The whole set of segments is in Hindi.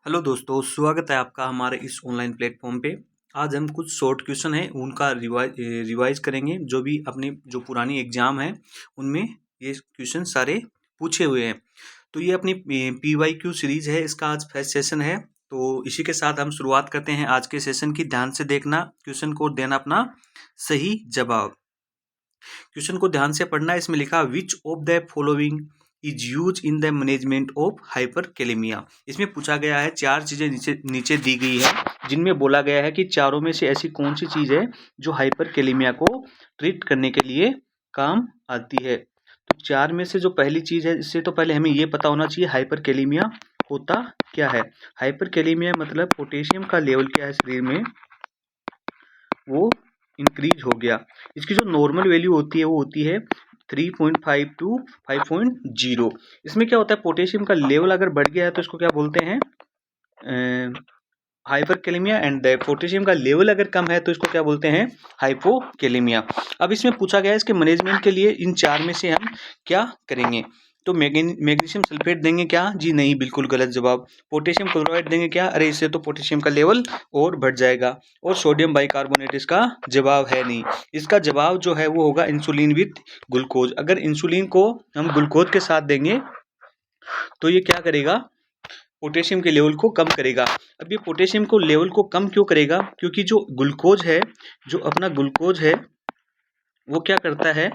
हेलो दोस्तों, स्वागत है आपका हमारे इस ऑनलाइन प्लेटफॉर्म पे। आज हम कुछ शॉर्ट क्वेश्चन हैं उनका रिवाइज करेंगे। जो भी अपने जो पुरानी एग्जाम है उनमें ये क्वेश्चन सारे पूछे हुए हैं। तो ये अपनी PYQ सीरीज है, इसका आज फर्स्ट सेशन है। तो इसी के साथ हम शुरुआत करते हैं आज के सेशन की। ध्यान से देखना क्वेश्चन को, देना अपना सही जवाब। क्वेश्चन को ध्यान से पढ़ना। इसमें लिखा which of the following is use in the management of hyperkalaemia. इसमें पूछा गया है, चार चीजें नीचे नीचे दी गई है जिनमें बोला गया है कि चारों में से ऐसी कौन सी चीज है जो हाइपरकेलेमिया को ट्रीट करने के लिए काम आती है। तो चार में से जो पहली चीज है, इससे तो पहले हमें ये पता होना चाहिए हाइपरकेलेमिया होता क्या है। हाइपरकेलेमिया मतलब पोटेशियम का लेवल क्या है शरीर में, वो इंक्रीज हो गया। इसकी जो नॉर्मल वैल्यू होती है वो होती है 3.5 टू 5.0। इसमें क्या होता है, पोटेशियम का लेवल अगर बढ़ गया है तो इसको क्या बोलते हैं, हाइपरकेलेमिया। एंड पोटेशियम का लेवल अगर कम है तो इसको क्या बोलते हैं, हाइपोकेलेमिया। अब इसमें पूछा गया है इसके मैनेजमेंट के लिए इन चार में से हम क्या करेंगे। तो मैग्नीशियम सल्फेट देंगे क्या, जी नहीं, बिल्कुल गलत जवाब। पोटेशियम क्लोराइड देंगे क्या, अरे इससे तो पोटेशियम का लेवल और बढ़ जाएगा। और सोडियम बाइकार्बोनेट इसका जवाब है नहीं। इसका जवाब जो है वो होगा इंसुलिन विथ ग्लूकोज। अगर इंसुलिन को हम ग्लूकोज के साथ देंगे तो ये क्या करेगा, पोटेशियम के लेवल को कम करेगा। अब ये पोटेशियम को लेवल को कम क्यों करेगा, क्योंकि जो ग्लूकोज है, जो अपना ग्लूकोज है वो क्या करता है,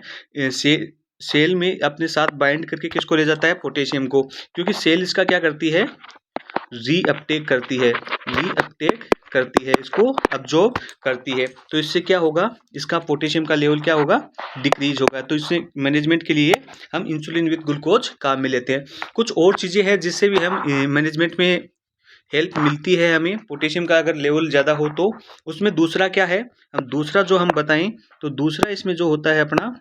सेल में अपने साथ बाइंड करके किसको ले जाता है, पोटेशियम को। क्योंकि सेल इसका क्या करती है, रीअपटेक करती है, इसको अब्जॉर्ब करती है। तो इससे क्या होगा, इसका पोटेशियम का लेवल क्या होगा, डिक्रीज होगा। तो इससे मैनेजमेंट के लिए हम इंसुलिन विद ग्लूकोज काम में लेते हैं। कुछ और चीज़ें हैं जिससे भी हम मैनेजमेंट में हेल्प मिलती है हमें। पोटेशियम का अगर लेवल ज़्यादा हो तो उसमें दूसरा क्या है, हम दूसरा जो हम बताएं तो दूसरा इसमें जो होता है अपना,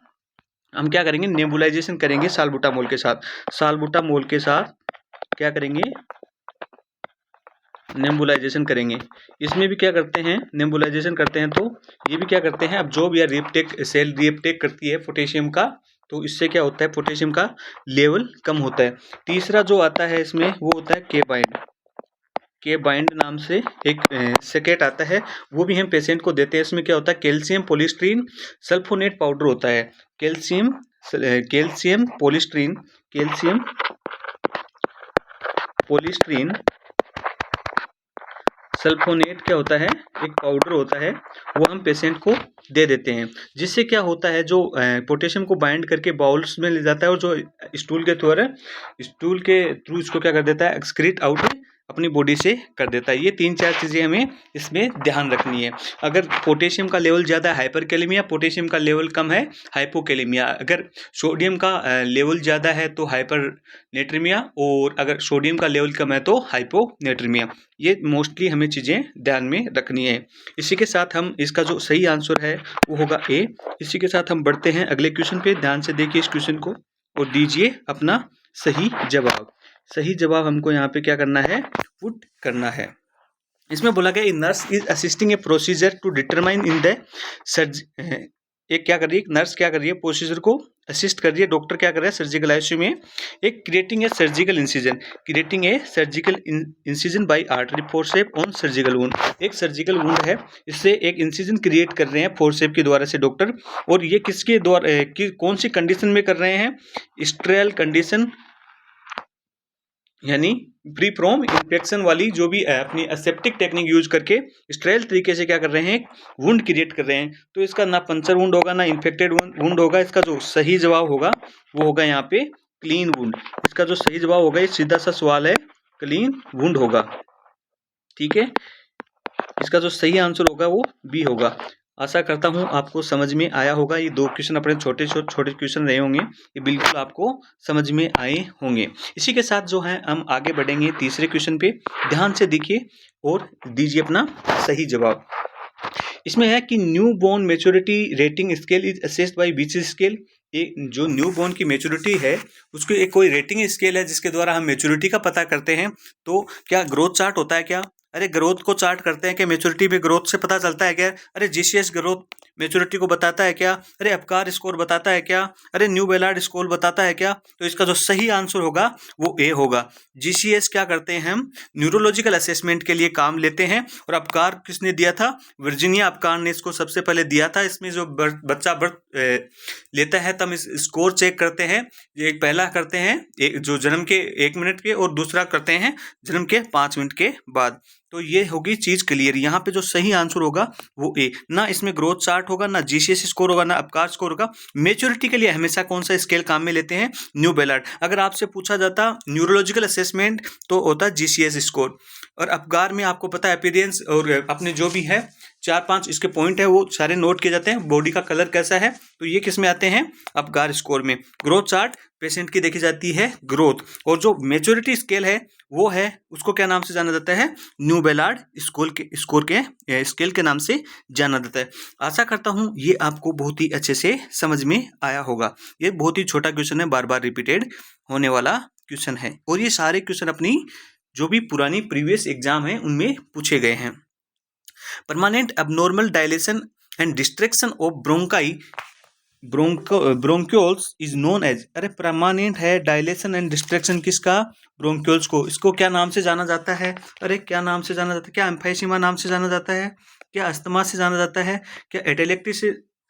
हम क्या करेंगे, नेबुलाइजेशन करेंगे साल्बुटामोल के साथ। साल्बुटामोल के साथ क्या करेंगे, नेबुलाइजेशन करेंगे। इसमें भी क्या करते हैं, नेबुलाइजेशन करते हैं तो ये भी क्या करते हैं, अब्जॉर्ब या रीअपटेक, सेल रीअपटेक करती है पोटेशियम का। तो इससे क्या होता है, पोटेशियम का लेवल कम होता है। तीसरा जो आता है इसमें वो होता है के बाइंड नाम से एक सेकेट आता है, वो भी हम पेशेंट को देते हैं। इसमें क्या होता है, कैल्शियम पोलिस्ट्रीन सल्फोनेट पाउडर होता है। कैल्शियम पोलिस्ट्रीन सल्फोनेट क्या होता है, एक पाउडर होता है, वो हम पेशेंट को दे देते हैं। जिससे क्या होता है, जो पोटेशियम को बाइंड करके बाउल्स में ले जाता है और जो स्टूल के थ्रू इसको क्या कर देता है, एक्सक्रीट आउट अपनी बॉडी से कर देता है। ये तीन चार चीज़ें हमें इसमें ध्यान रखनी है। अगर पोटेशियम का लेवल ज़्यादा है हाइपरकेलेमिया, पोटेशियम का लेवल कम है हाइपोकेलेमिया। अगर सोडियम का लेवल ज़्यादा है तो हाइपरनेट्रीमिया, और अगर सोडियम का लेवल कम है तो हाइपोनेट्रीमिया। ये मोस्टली हमें चीज़ें ध्यान में रखनी है। इसी के साथ हम इसका जो सही आंसर है वो होगा ए। इसी के साथ हम बढ़ते हैं अगले क्वेश्चन पे। ध्यान से देखिए इस क्वेश्चन को और दीजिए अपना सही जवाब। सही जवाब हमको यहाँ पे क्या करना है, पुट करना है। इसमें बोला गया nurse is assisting a procedure to determine in the surge एक क्या कर रही है, नर्स क्या कर रही है, प्रोसीजर को असिस्ट कर रही है। डॉक्टर क्या कर रहा है, सर्जिकल आईसीयू में एक creating a surgical incision by artery forcep on surgical wound. एक सर्जिकल वुंड है, इससे एक इंसिजन क्रिएट कर रहे हैं फोर्सेप के द्वारा से डॉक्टर। और ये किसके द्वारा कौन सी कंडीशन में कर रहे हैं, स्ट्रेल कंडीशन, यानी फ्री फ्रॉम इन्फेक्शन वाली जो भी अपनी एसेप्टिक टेक्निक यूज करके स्ट्रेल तरीके से क्या कर रहे हैं, वुंड क्रिएट कर रहे हैं। तो इसका ना पंचर वुंड होगा ना इन्फेक्टेड वुंड होगा। इसका जो सही जवाब होगा वो होगा यहाँ पे क्लीन वुंड। इसका जो सही जवाब होगा, ये सीधा सा सवाल है, क्लीन वुंड होगा। ठीक है, इसका जो सही आंसर होगा वो बी होगा। आशा करता हूँ आपको समझ में आया होगा। ये दो क्वेश्चन अपने छोटे क्वेश्चन रहे होंगे, ये बिल्कुल आपको समझ में आए होंगे। इसी के साथ जो है हम आगे बढ़ेंगे तीसरे क्वेश्चन पे। ध्यान से देखिए और दीजिए अपना सही जवाब। इसमें है कि newborn maturity rating scale is assessed by which scale. एक जो न्यू बोर्न की मेच्योरिटी है उसको एक कोई रेटिंग स्केल है जिसके द्वारा हम मेच्योरिटी का पता करते हैं। तो क्या ग्रोथ चार्ट होता है क्या, अरे ग्रोथ को चार्ट करते हैं कि मेच्योरिटी में ग्रोथ से पता चलता है क्या, अरे जीसीएस ग्रोथ मैच्योरिटी को बताता है क्या, अरे अपकार स्कोर बताता है क्या, अरे न्यू बेलार्ड स्कोर बताता है क्या। तो इसका जो सही आंसर होगा वो ए होगा। जीसीएस क्या करते हैं, हम न्यूरोलॉजिकल असेसमेंट के लिए काम लेते हैं। और अपकार किसने दिया था, वर्जीनिया अपकार ने इसको सबसे पहले दिया था। इसमें जो बच्चा बर्थ लेता है तब इस स्कोर चेक करते हैं। एक पहला करते हैं एक जो जन्म के 1 मिनट के, और दूसरा करते हैं जन्म के 5 मिनट के बाद। तो ये होगी चीज क्लियर। यहाँ पे जो सही आंसर होगा वो ए, ना इसमें ग्रोथ चार्ट होगा, ना जीसीएस स्कोर होगा, ना अपकार स्कोर होगा। मेच्योरिटी के लिए हमेशा कौन सा स्केल काम में लेते हैं, न्यू बेलार्ड। अगर आपसे पूछा जाता न्यूरोलॉजिकल असेसमेंट तो होता जीसीएस स्कोर। और अपकार में आपको पता है अपीयरेंस और अपने जो भी है 4-5 इसके पॉइंट है वो सारे नोट किए जाते हैं। बॉडी का कलर कैसा है, तो ये किस में आते हैं, अपकार स्कोर में। ग्रोथ चार्ट पेशेंट की देखी जाती है ग्रोथ। और जो मेच्योरिटी स्केल है वो है, उसको क्या नाम से जाना जाता है, न्यू बेलार्ड स्कोर के स्केल के नाम से जाना जाता है। आशा करता हूँ ये आपको बहुत ही अच्छे से समझ में आया होगा। ये बहुत ही छोटा क्वेश्चन है, बार बार रिपीटेड होने वाला क्वेश्चन है। और ये सारे क्वेश्चन अपनी जो भी पुरानी प्रीवियस एग्जाम है उनमें पूछे गए हैं। Permanent abnormal dilation and destruction of bronchi bronchioles is known as, अरे परमानेंट है डायलेशन एंड डिस्ट्रैक्शन किसका, ब्रोंक्यूल्स को। इसको क्या नाम से जाना जाता है, अरे क्या नाम से जाना जाता है, क्या एम्फाइसीमा नाम से जाना जाता है, क्या अस्थमा से जाना जाता है, क्या एटेलेक्टिस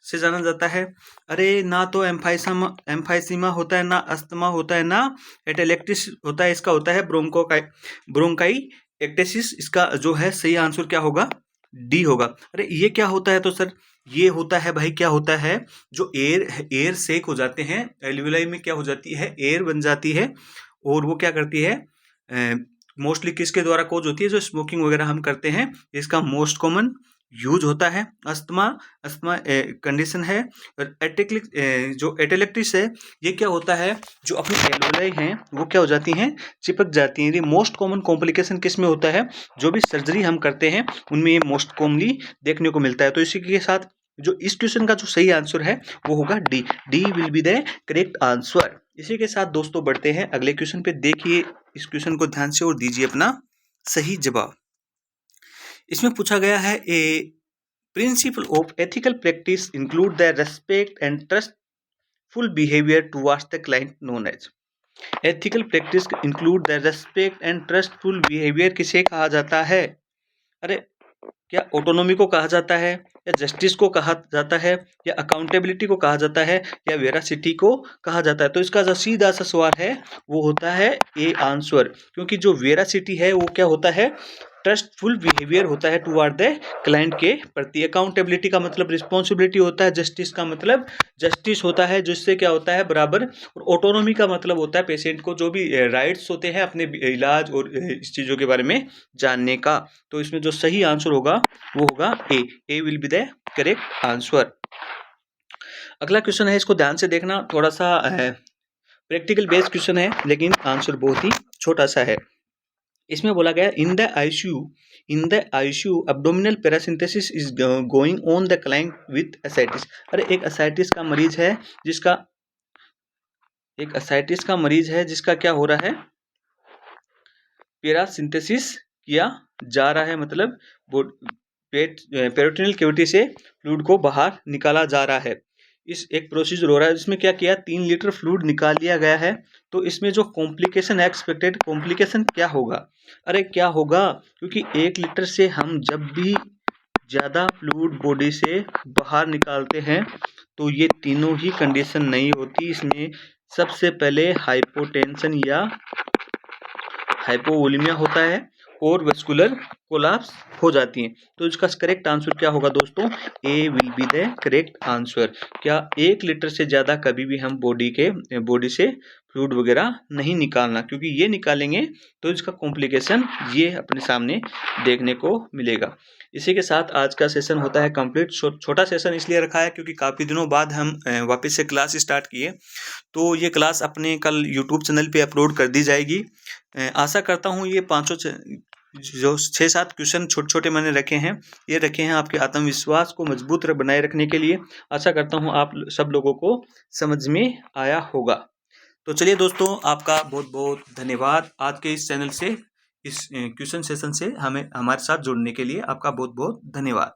से जाना जाता है। अरे ना तो एम्फाइसीमा होता है, ना अस्थमा होता है, ना एटेलेक्टिस होता है। इसका होता है ब्रोंकाई एक्टेसिस। इसका जो है सही आंसर क्या होगा, डी होगा। अरे ये क्या होता है, तो सर ये होता है भाई, क्या होता है, जो एयर सेक हो जाते हैं, एल्वियोलाई में क्या हो जाती है, एयर बन जाती है। और वो क्या करती है, मोस्टली किसके द्वारा कोज होती है, जो स्मोकिंग वगैरह हम करते हैं, इसका मोस्ट कॉमन यूज होता है। अस्थमा कंडीशन है। और जो एटेलेक्टिस है, ये क्या होता है, जो अपनी एल्वियोलाई हैं वो क्या हो जाती हैं, चिपक जाती हैं। ये मोस्ट कॉमन कॉम्प्लिकेशन किस में होता है, जो भी सर्जरी हम करते हैं उनमें ये मोस्ट कॉमनली देखने को मिलता है। तो इसी के साथ जो इस क्वेश्चन का जो सही आंसर है वो होगा D. D will be the correct answer. इसी के साथ दोस्तों बढ़ते हैं अगले क्वेश्चन पे। देखिए इस क्वेश्चन को ध्यान से और दीजिए अपना सही जवाब। इसमें पूछा गया है, A principle of ethical practice include the respect and trustful behaviour towards the client known as. Ethical practice include the respect and trustful behaviour किसे कहा जाता है, अरे क्या ऑटोनॉमी को कहा जाता है, या जस्टिस को कहा जाता है, या अकाउंटेबिलिटी को कहा जाता है, या वेरासिटी को कहा जाता है। तो इसका जो सीधा सा सवाल है वो होता है ए आंसर। क्योंकि जो वेरासिटी है वो क्या होता है, ट्रस्टफुल बिहेवियर होता है टुवर्ड द क्लाइंट के प्रति। अकाउंटेबिलिटी का मतलब रिस्पॉन्सिबिलिटी होता है, जस्टिस का मतलब जस्टिस होता है, जिससे क्या होता है बराबर। और ऑटोनॉमी का मतलब होता है पेशेंट को जो भी राइट्स होते हैं अपने इलाज और इस चीज़ों के बारे में जानने का। तो इसमें जो सही आंसर होगा वो होगा A. A will be the correct answer. अगला क्वेश्चन है, इसको ध्यान से देखना, थोड़ा सा प्रैक्टिकल बेस्ड क्वेश्चन है लेकिन आंसर बहुत ही छोटा सा है। इसमें बोला गया in the ICU abdominal paracentesis is going on the client with ascites. अरे एक एसाइटिस का मरीज है जिसका क्या हो रहा है, पैरासिंथेसिस किया जा रहा है, मतलब पेरिटोनियल कैविटी से फ्लूइड को बाहर निकाला जा रहा है। इस एक प्रोसीजर हो रहा है जिसमें क्या किया, 3 लीटर फ्लूइड निकाल लिया गया है। तो इसमें जो कॉम्प्लिकेशन है, एक्सपेक्टेड कॉम्प्लिकेशन क्या होगा, अरे क्या होगा, क्योंकि 1 लीटर से हम जब भी ज़्यादा फ्लूइड बॉडी से बाहर निकालते हैं तो ये तीनों ही कंडीशन नहीं होती। इसमें सबसे पहले हाइपोटेंशन या हाइपोवोलेमिया होता है और वेस्कुलर कोलैप्स हो जाती हैं। तो इसका करेक्ट आंसर क्या होगा दोस्तों, A will be the correct answer. क्या 1 लीटर से ज़्यादा कभी भी हम बॉडी से फ्लूइड वगैरह नहीं निकालना, क्योंकि ये निकालेंगे तो इसका कॉम्प्लिकेशन ये अपने सामने देखने को मिलेगा। इसी के साथ आज का सेशन होता है कंप्लीट। छोटा सेशन इसलिए रखा है क्योंकि काफ़ी दिनों बाद हम वापस से क्लास स्टार्ट किए। तो ये क्लास अपने कल यूट्यूब चैनल पे अपलोड कर दी जाएगी। आशा करता हूँ ये जो 6-7 क्वेश्चन छोटे छोटे मैंने रखे हैं, ये रखे हैं आपके आत्मविश्वास को मजबूत बनाए रखने के लिए। आशा करता हूँ आप सब लोगों को समझ में आया होगा। तो चलिए दोस्तों, आपका बहुत बहुत धन्यवाद आज के इस चैनल से, इस क्वेश्चन सेशन से हमारे साथ जुड़ने के लिए आपका बहुत बहुत धन्यवाद।